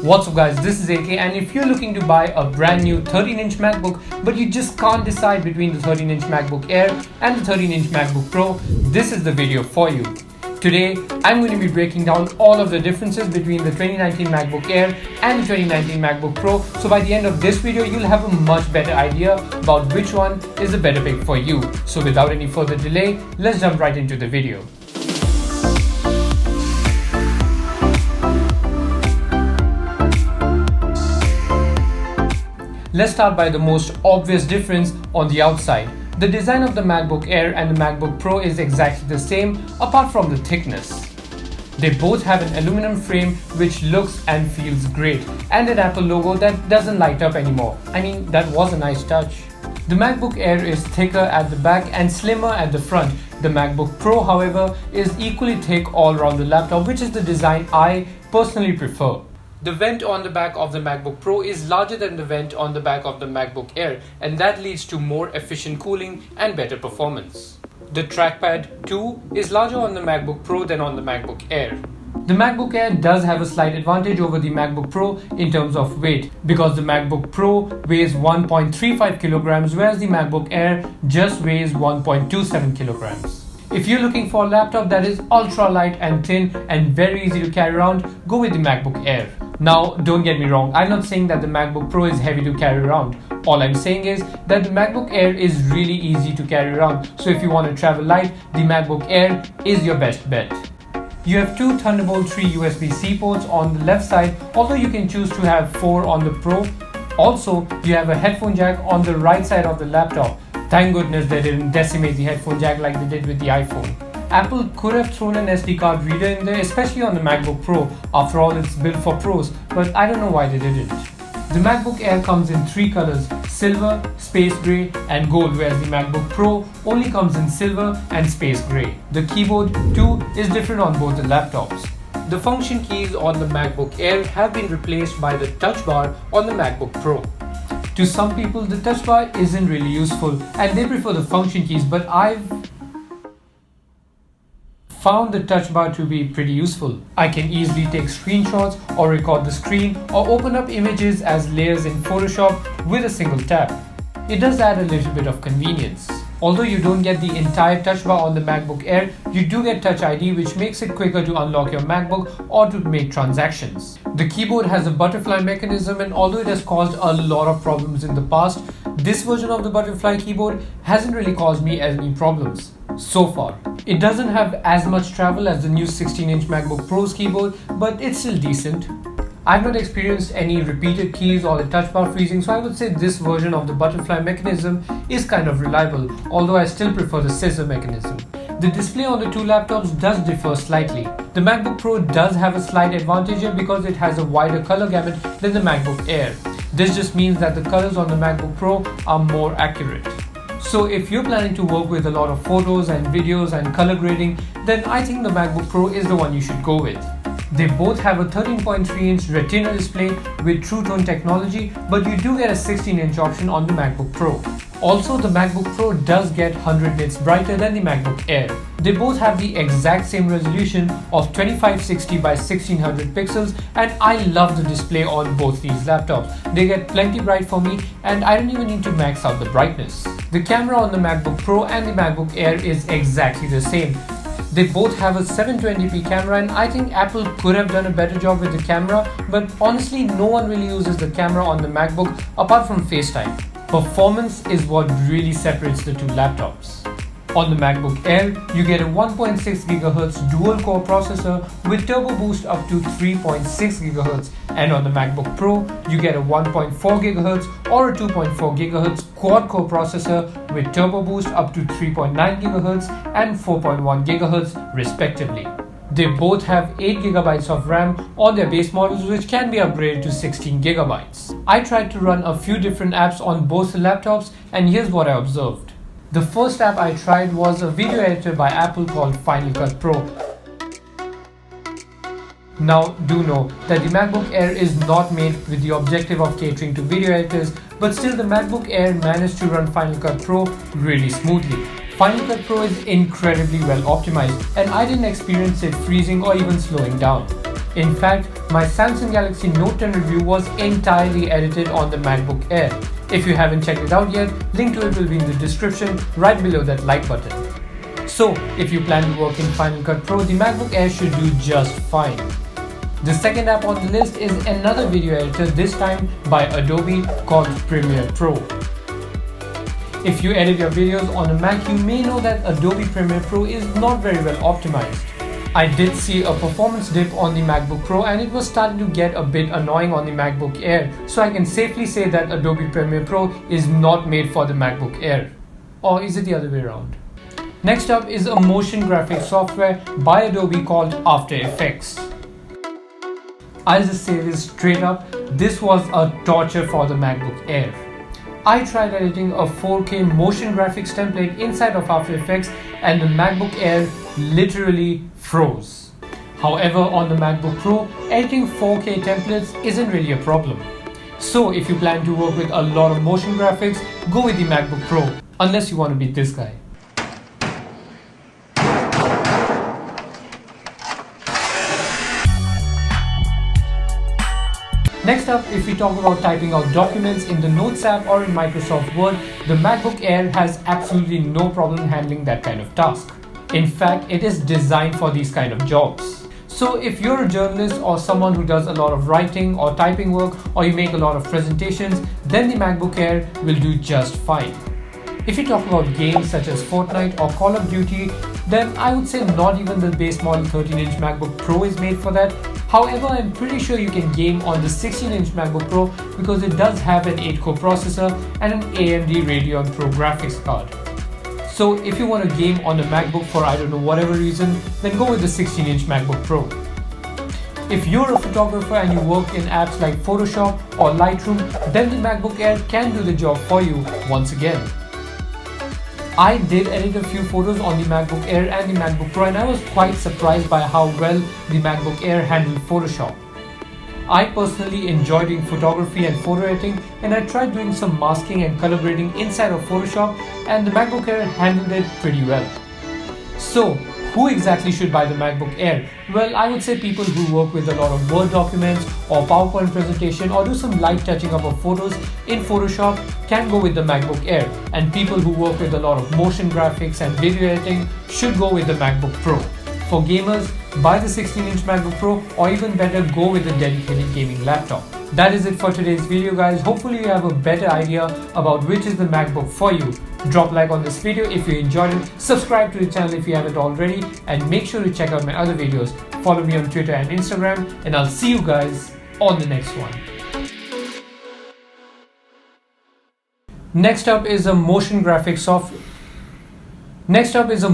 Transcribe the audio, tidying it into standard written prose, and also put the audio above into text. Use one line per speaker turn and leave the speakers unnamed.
What's up guys, this is AK, and if you're looking to buy a brand new 13-inch MacBook but you just can't decide between the 13-inch MacBook Air and the 13-inch MacBook Pro, this is the video for you. Today, I'm going to be breaking down all of the differences between the 2019 MacBook Air and the 2019 MacBook Pro, so by the end of this video, you'll have a much better idea about which one is the better pick for you. So without any further delay, let's jump right into the video. Let's start by the most obvious difference on the outside. The design of the MacBook Air and the MacBook Pro is exactly the same apart from the thickness. They both have an aluminum frame which looks and feels great, and an Apple logo that doesn't light up anymore. I mean, that was a nice touch. The MacBook Air is thicker at the back and slimmer at the front. The MacBook Pro, however, is equally thick all around the laptop, which is the design I personally prefer. The vent on the back of the MacBook Pro is larger than the vent on the back of the MacBook Air, and that leads to more efficient cooling and better performance. The trackpad too is larger on the MacBook Pro than on the MacBook Air. The MacBook Air does have a slight advantage over the MacBook Pro in terms of weight, because the MacBook Pro weighs 1.35 kilograms whereas the MacBook Air just weighs 1.27 kilograms. If you're looking for a laptop that is ultra light and thin and very easy to carry around, go with the MacBook Air. Now, don't get me wrong, I'm not saying that the MacBook Pro is heavy to carry around. All I'm saying is that the MacBook Air is really easy to carry around. So if you want to travel light, the MacBook Air is your best bet. You have two Thunderbolt 3 USB-C ports on the left side, although you can choose to have 4 on the Pro. Also, you have a headphone jack on the right side of the laptop. Thank goodness they didn't decimate the headphone jack like they did with the iPhone. Apple could have thrown an SD card reader in there, especially on the MacBook Pro. After all, it's built for pros, but I don't know why they didn't. The MacBook Air comes in 3 colors: silver, space gray, and gold, whereas the MacBook Pro only comes in silver and space gray. The keyboard too is different on both the laptops. The function keys on the MacBook Air have been replaced by the touch bar on the MacBook Pro. To some people, the touch bar isn't really useful and they prefer the function keys, but I've found the touch bar to be pretty useful. I can easily take screenshots or record the screen or open up images as layers in Photoshop with a single tap. It does add a little bit of convenience. Although you don't get the entire touch bar on the MacBook Air, you do get Touch ID, which makes it quicker to unlock your MacBook or to make transactions. The keyboard has a butterfly mechanism, and although it has caused a lot of problems in the past, this version of the butterfly keyboard hasn't really caused me any problems so far. It doesn't have as much travel as the new 16-inch MacBook Pro's keyboard, but it's still decent. I've not experienced any repeated keys or the touch bar freezing, so I would say this version of the butterfly mechanism is kind of reliable, although I still prefer the scissor mechanism. The display on the two laptops does differ slightly. The MacBook Pro does have a slight advantage here because it has a wider color gamut than the MacBook Air. This just means that the colors on the MacBook Pro are more accurate. So if you're planning to work with a lot of photos and videos and color grading, then I think the MacBook Pro is the one you should go with. They both have a 13.3-inch Retina display with True Tone technology, but you do get a 16-inch option on the MacBook Pro. Also, the MacBook Pro does get 100 nits brighter than the MacBook Air. They both have the exact same resolution of 2560 by 1600 pixels, and I love the display on both these laptops. They get plenty bright for me, and I don't even need to max out the brightness. The camera on the MacBook Pro and the MacBook Air is exactly the same. They both have a 720p camera, and I think Apple could have done a better job with the camera, but honestly no one really uses the camera on the MacBook apart from FaceTime. Performance is what really separates the two laptops. On the MacBook Air, you get a 1.6 GHz dual-core processor with turbo boost up to 3.6 GHz, and on the MacBook Pro, you get a 1.4 GHz or a 2.4 GHz quad-core processor with turbo boost up to 3.9 GHz and 4.1 GHz respectively. They both have 8 GB of RAM on their base models, which can be upgraded to 16 GB. I tried to run a few different apps on both the laptops, and here's what I observed. The first app I tried was a video editor by Apple called Final Cut Pro. Now, do know that the MacBook Air is not made with the objective of catering to video editors, but still the MacBook Air managed to run Final Cut Pro really smoothly. Final Cut Pro is incredibly well optimized, and I didn't experience it freezing or even slowing down. In fact, my Samsung Galaxy Note 10 review was entirely edited on the MacBook Air. If you haven't checked it out yet, link to it will be in the description right below that like button. So, if you plan to work in Final Cut Pro, the MacBook Air should do just fine. The second app on the list is another video editor, this time by Adobe, called Premiere Pro. If you edit your videos on a Mac, you may know that Adobe Premiere Pro is not very well optimized. I did see a performance dip on the MacBook Pro and it was starting to get a bit annoying on the MacBook Air, so I can safely say that Adobe Premiere Pro is not made for the MacBook Air. Or is it the other way around? Next up is a motion graphics software by Adobe called After Effects. I'll just say this straight up, this was a torture for the MacBook Air. I tried editing a 4K motion graphics template inside of After Effects and the MacBook Air literally froze. However, on the MacBook Pro, editing 4K templates isn't really a problem. So if you plan to work with a lot of motion graphics, go with the MacBook Pro, unless you want to be this guy. Next up, if we talk about typing out documents in the Notes app or in Microsoft Word, the MacBook Air has absolutely no problem handling that kind of task. In fact, it is designed for these kind of jobs. So if you're a journalist or someone who does a lot of writing or typing work, or you make a lot of presentations, then the MacBook Air will do just fine. If you talk about games such as Fortnite or Call of Duty, then I would say not even the base model 13-inch MacBook Pro is made for that. However, I'm pretty sure you can game on the 16-inch MacBook Pro because it does have an 8-core processor and an AMD Radeon Pro graphics card. So if you want to game on the MacBook for I don't know whatever reason, then go with the 16-inch MacBook Pro. If you're a photographer and you work in apps like Photoshop or Lightroom, then the MacBook Air can do the job for you once again. I did edit a few photos on the MacBook Air and the MacBook Pro, and I was quite surprised by how well the MacBook Air handled Photoshop. I personally enjoy doing photography and photo editing, and I tried doing some masking and color grading inside of Photoshop, and the MacBook Air handled it pretty well. So, who exactly should buy the MacBook Air? Well, I would say people who work with a lot of Word documents or PowerPoint presentation or do some light touching up of photos in Photoshop can go with the MacBook Air, and people who work with a lot of motion graphics and video editing should go with the MacBook Pro. For gamers, buy the 16-inch MacBook Pro, or even better, go with a dedicated gaming laptop. That is it for today's video, guys. Hopefully you have a better idea about which is the MacBook for you. Drop a like on this video if you enjoyed it, subscribe to the channel if you haven't already, and make sure to check out my other videos. Follow me on Twitter and Instagram, and I'll see you guys on the next one. Next up is a motion graphics software. Next up is a